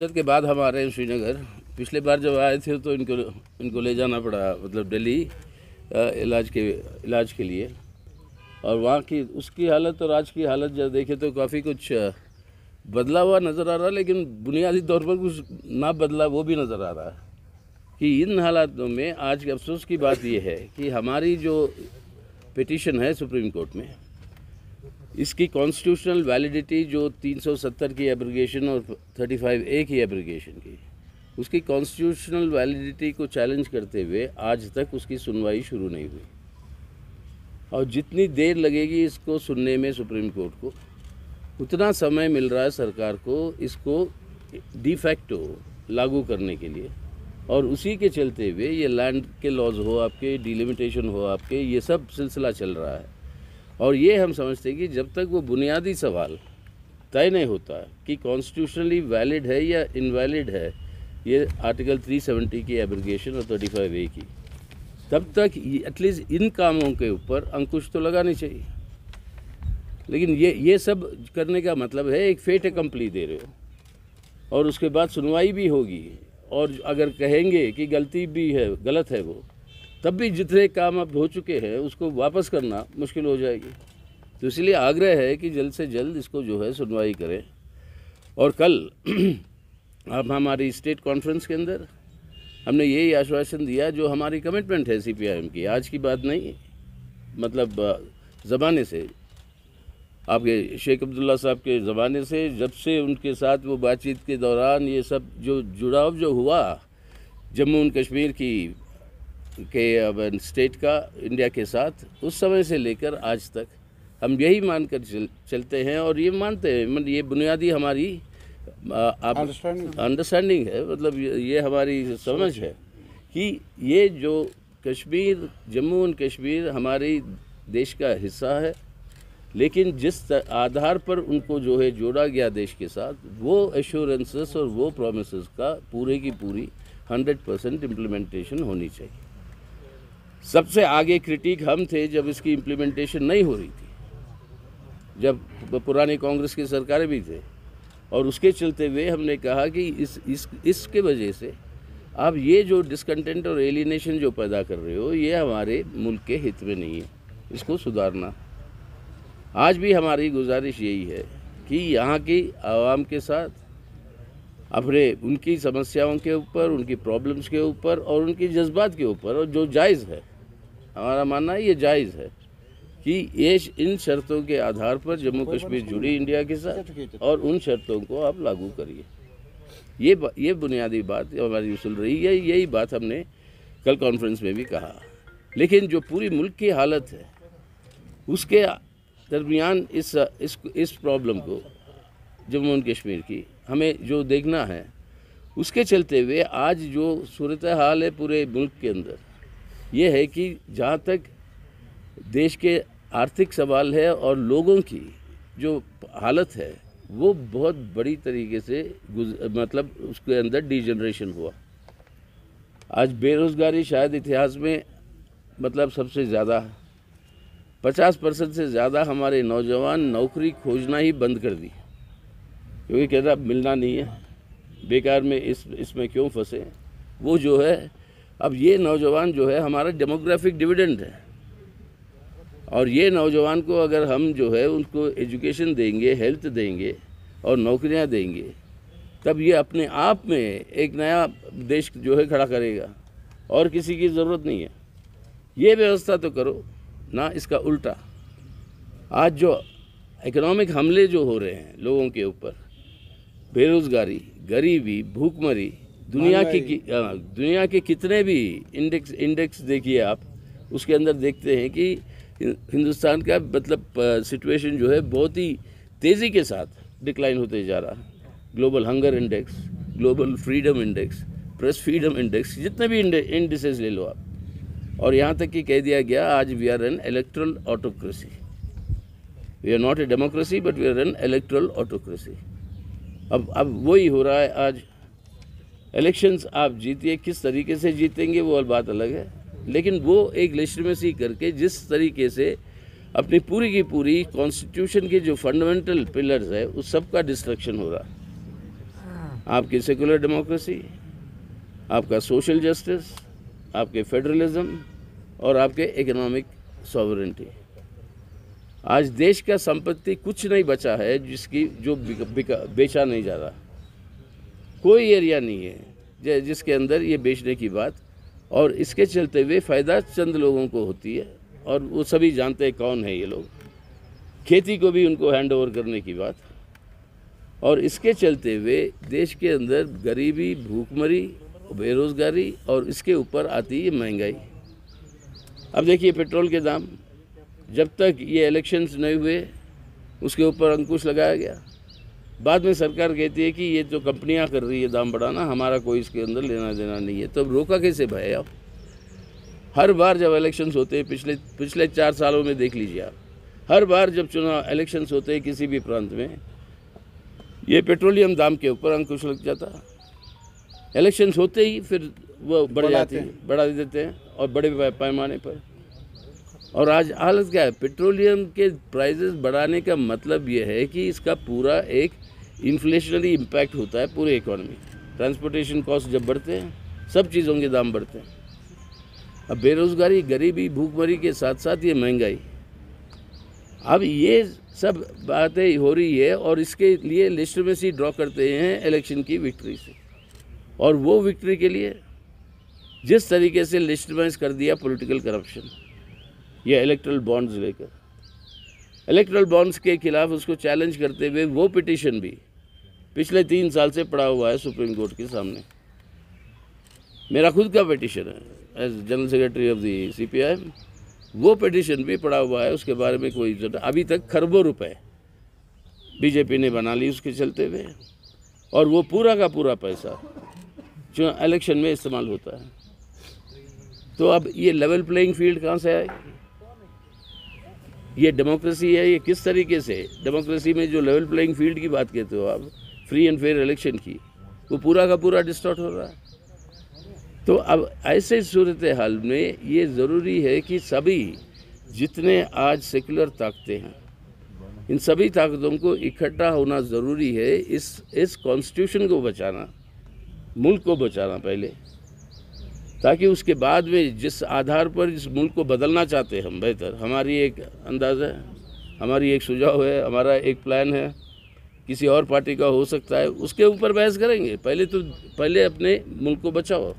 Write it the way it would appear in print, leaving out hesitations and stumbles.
बचत के बाद हम आ रहे हैं श्रीनगर। पिछले बार जब आए थे तो इनको ले जाना पड़ा, मतलब दिल्ली इलाज के लिए। और वहाँ की उसकी हालत और आज की हालत जब देखें तो काफ़ी कुछ बदला हुआ नज़र आ रहा है, लेकिन बुनियादी तौर पर कुछ ना बदला वो भी नज़र आ रहा है कि इन हालातों में आज के अफसोस की बात यह है कि हमारी जो पिटीशन है सुप्रीम कोर्ट में, इसकी कॉन्स्टिट्यूशनल वैलिडिटी जो 370 की एब्रिगेशन और 35A की एब्रिगेशन की, उसकी कॉन्स्टिट्यूशनल वैलिडिटी को चैलेंज करते हुए आज तक उसकी सुनवाई शुरू नहीं हुई। और जितनी देर लगेगी इसको सुनने में सुप्रीम कोर्ट को, उतना समय मिल रहा है सरकार को इसको डिफैक्टो लागू करने के लिए। और उसी के चलते हुए ये लैंड के लॉज हो आपके, डिलिमिटेशन हो आपके, ये सब सिलसिला चल रहा है। और ये हम समझते हैं कि जब तक वो बुनियादी सवाल तय नहीं होता कि कॉन्स्टिट्यूशनली वैलिड है या इनवैलिड है ये आर्टिकल 370 की एब्रिगेशन और 35A की, तब तक एटलीस्ट इन कामों के ऊपर अंकुश तो लगानी चाहिए। लेकिन ये सब करने का मतलब है एक फेट अकम्पली दे रहे हो और उसके बाद सुनवाई भी होगी, और अगर कहेंगे कि गलती भी है, गलत है वो, तब भी जितने काम अब हो चुके हैं उसको वापस करना मुश्किल हो जाएगी। तो इसलिए आग्रह है कि जल्द से जल्द इसको जो है सुनवाई करें। और कल अब हमारी स्टेट कॉन्फ्रेंस के अंदर हमने यही आश्वासन दिया जो हमारी कमिटमेंट है CPIM की, आज की बात नहीं, मतलब ज़माने से, आपके शेख अब्दुल्ला साहब के ज़माने से, जब से उनके साथ वो बातचीत के दौरान ये सब जो जुड़ाव जो हुआ जम्मू एंड कश्मीर की के स्टेट का इंडिया के साथ, उस समय से लेकर आज तक हम यही मानकर चलते हैं और ये मानते हैं, मतलब ये बुनियादी हमारी अंडरस्टैंडिंग है, मतलब ये हमारी समझ है कि ये जो कश्मीर, जम्मू एंड कश्मीर हमारी देश का हिस्सा है, लेकिन जिस आधार पर उनको जो है जोड़ा गया देश के साथ, वो एश्योरेंसेस और वो प्रॉमिसेस का पूरे की पूरी 100% इम्प्लीमेंटेशन होनी चाहिए। सबसे आगे क्रिटिक हम थे जब इसकी इम्प्लीमेंटेशन नहीं हो रही थी, जब पुरानी कांग्रेस की सरकारें भी थे, और उसके चलते हुए हमने कहा कि इसके वजह से आप ये जो डिसकंटेंट और एलिनेशन जो पैदा कर रहे हो, ये हमारे मुल्क के हित में नहीं है, इसको सुधारना। आज भी हमारी गुजारिश यही है कि यहाँ की आवाम के साथ अपने उनकी समस्याओं के ऊपर, उनकी प्रॉब्लम्स के ऊपर और उनके जज्बात के ऊपर, और जो जायज़ है, हमारा मानना है ये जायज़ है कि ये इन शर्तों के आधार पर जम्मू कश्मीर जुड़ी इंडिया के साथ, और उन शर्तों को आप लागू करिए। ये बुनियादी बात हमारी उसूल रही है, यही बात हमने कल कॉन्फ्रेंस में भी कहा। लेकिन जो पूरी मुल्क की हालत है उसके दरमियान इस प्रॉब्लम को, जम्मू एंड कश्मीर की, हमें जो देखना है, उसके चलते हुए आज जो सूरत हाल है पूरे मुल्क के अंदर, ये है कि जहाँ तक देश के आर्थिक सवाल है और लोगों की जो हालत है, वो बहुत बड़ी तरीके से मतलब उसके अंदर डिजनरेशन हुआ। आज बेरोज़गारी शायद इतिहास में मतलब सबसे ज़्यादा, 50% से ज़्यादा हमारे नौजवान नौकरी खोजना ही बंद कर दी, क्योंकि कहता मिलना नहीं है, बेकार में इसमें क्यों फंसे। वो जो है, अब ये नौजवान जो है हमारा डेमोग्राफिक डिविडेंड है, और ये नौजवान को अगर हम जो है उनको एजुकेशन देंगे, हेल्थ देंगे और नौकरियां देंगे, तब ये अपने आप में एक नया देश जो है खड़ा करेगा, और किसी की ज़रूरत नहीं है। ये व्यवस्था तो करो ना, इसका उल्टा आज जो इकोनॉमिक हमले जो हो रहे हैं लोगों के ऊपर, बेरोज़गारी, गरीबी, भूखमरी, दुनिया के कितने भी इंडेक्स देखिए आप, उसके अंदर देखते हैं कि हिंदुस्तान का मतलब सिचुएशन जो है बहुत ही तेज़ी के साथ डिक्लाइन होते जा रहा है। Global hunger index, global freedom index, press freedom index, जितने भी इंडिसेस ले लो आप, और यहाँ तक कि कह दिया गया आज we are an electoral autocracy. We are not a democracy but we are an electoral autocracy. अब वही हो रहा है। आज इलेक्शंस आप जीतिए, किस तरीके से जीतेंगे वो बात अलग है, लेकिन वो एक लेजिटिमेसी करके जिस तरीके से अपनी पूरी की पूरी कॉन्स्टिट्यूशन के जो फंडामेंटल पिलर्स है उस सब का डिस्ट्रक्शन हो रहा है। आपकी सेकुलर डेमोक्रेसी, आपका सोशल जस्टिस, आपके फेडरलिज्म और आपके इकोनॉमिक सॉवरेंटी। आज देश का संपत्ति कुछ नहीं बचा है जो बेचा नहीं जा रहा। कोई एरिया नहीं है जिसके अंदर ये बेचने की बात, और इसके चलते हुए फ़ायदा चंद लोगों को होती है और वो सभी जानते हैं कौन है ये लोग। खेती को भी उनको हैंड ओवर करने की बात, और इसके चलते हुए देश के अंदर गरीबी, भूखमरी, बेरोज़गारी और इसके ऊपर आती है महंगाई। अब देखिए पेट्रोल के दाम, जब तक ये इलेक्शंस नहीं हुए उसके ऊपर अंकुश लगाया गया। बाद में सरकार कहती है कि ये जो कंपनियां कर रही है दाम बढ़ाना, हमारा कोई इसके अंदर लेना देना नहीं है। तो अब रोका कैसे भाई? आप हर बार जब इलेक्शंस होते हैं, पिछले 4 सालों में देख लीजिए आप, हर बार जब चुनाव इलेक्शंस होते हैं किसी भी प्रांत में, ये पेट्रोलियम दाम के ऊपर अंकुश लग जाता। इलेक्शंस होते ही फिर वो बढ़ा देते हैं और बड़े पैमाने पर। और आज हालत क्या है? पेट्रोलियम के प्राइसेस बढ़ाने का मतलब ये है कि इसका पूरा एक इन्फ्लेशनरी इम्पैक्ट होता है पूरे इकोनॉमी। ट्रांसपोर्टेशन कॉस्ट जब बढ़ते हैं, सब चीज़ों के दाम बढ़ते हैं। अब बेरोज़गारी, गरीबी, भूखमरी के साथ साथ ये महंगाई, अब ये सब बातें हो रही है और इसके लिए लिस्टमेसी ड्रॉ करते हैं इलेक्शन की विक्ट्री से। और वो विक्ट्री के लिए जिस तरीके से लिस्टमाइज कर दिया पॉलिटिकल करप्शन या इलेक्ट्रल बॉन्ड्स लेकर, इलेक्ट्रल बॉन्ड्स के खिलाफ उसको चैलेंज करते हुए वो पिटीशन भी पिछले 3 साल से पड़ा हुआ है सुप्रीम कोर्ट के सामने। मेरा खुद का पिटीशन है as general secretary of the CPIM, वो पिटीशन भी पड़ा हुआ है। उसके बारे में कोई अभी तक खरबों रुपए बीजेपी ने बना ली उसके चलते हुए, और वो पूरा का पूरा पैसा जो इलेक्शन में इस्तेमाल होता है। तो अब ये लेवल प्लेइंग फील्ड कहाँ से आएगी? ये डेमोक्रेसी है? ये किस तरीके से डेमोक्रेसी में जो लेवल प्लेइंग फील्ड की बात कहते हो आप, फ्री एंड फेयर इलेक्शन की, वो पूरा का पूरा डिस्टॉर्ट हो रहा है। तो अब ऐसे सूरत हाल में ये ज़रूरी है कि सभी जितने आज सेकुलर ताकतें हैं, इन सभी ताकतों को इकट्ठा होना ज़रूरी है। इस कॉन्स्टिट्यूशन को बचाना, मुल्क को बचाना पहले, ताकि उसके बाद में जिस आधार पर इस मुल्क को बदलना चाहते हैं हम बेहतर, हमारी एक अंदाज़ है, हमारी एक सुझाव है, हमारा एक प्लान है, किसी और पार्टी का हो सकता है, उसके ऊपर बहस करेंगे। पहले अपने मुल्क को बचाओ।